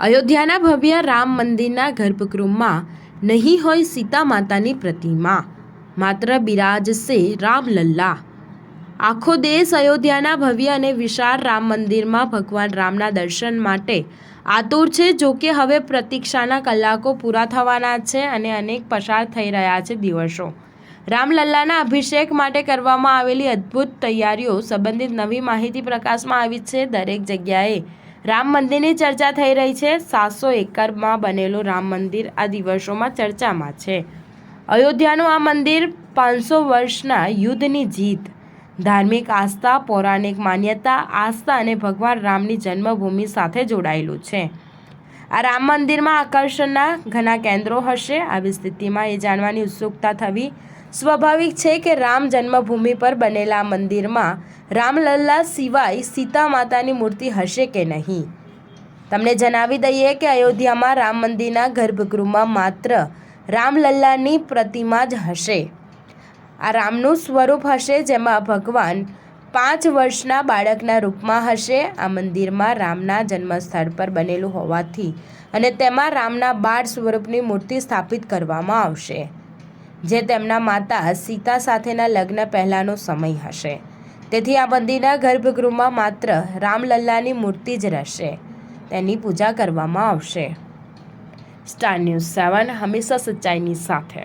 અયોધ્યાના ભવ્ય રામ મંદિરના ગર્ભગૃહમાં નહીં હોય સીતા માતાની પ્રતિમા, માત્ર બિરાજશે રામલલ્લા। આખો દેશ અયોધ્યાના ભવ્ય અને વિશાળ રામ મંદિરમાં ભગવાન રામના દર્શન માટે આતુર છે। જો કે હવે પ્રતીક્ષાના કલાકો પૂરા થવાના છે અને અનેક પસાર થઈ રહ્યા છે દિવસો। રામલલ્લાના અભિષેક માટે કરવામાં આવેલી અદ્ભુત તૈયારીઓ સંબંધિત નવી માહિતી પ્રકાશમાં આવી છે। દરેક જગ્યાએ રામ મંદિરની ચર્ચા થઈ રહી છે। 700 એકરમાં બનેલું રામ મંદિર આ દિવસોમાં ચર્ચામાં છે। અયોધ્યાનું આ મંદિર 500 વર્ષના યુદ્ધની જીત, ધાર્મિક આસ્થા, પૌરાણિક માન્યતા, આસ્થા અને ભગવાન રામની જન્મભૂમિ સાથે જોડાયેલું છે। આ રામ મંદિરમાં આકર્ષણના ઘણા કેન્દ્રો હશે। આવી સ્થિતિમાં એ જાણવાની ઉત્સુકતા થવી સ્વાભાવિક છે કે રામ જન્મભૂમિ પર બનેલા મંદિરમાં રામલલ્લા સિવાય સીતા માતાની મૂર્તિ હશે કે નહીં। તમને જણાવી દઈએ કે અયોધ્યામાં રામ મંદિરના ગર્ભગૃહમાં માત્ર રામલલ્લાની પ્રતિમા જ હશે। આ રામનું સ્વરૂપ હશે, જેમાં ભગવાન 5 વર્ષના બાળકના રૂપમાં હશે। આ મંદિરમાં રામના જન્મસ્થળ પર બનેલું હોવાથી અને તેમાં રામના બાળ સ્વરૂપની મૂર્તિ સ્થાપિત કરવામાં આવશે, જે તેમના માતા સીતા સાથેના લગ્ન પહેલાંનો સમય હશે। તેથી આ મંદિરના ગર્ભગૃહમાં માત્ર રામલલ્લાની મૂર્તિ જ રહેશે, તેની પૂજા કરવામાં આવશે। સ્ટાર ન્યૂઝ 7 હંમેશા સચ્ચાઈની સાથે।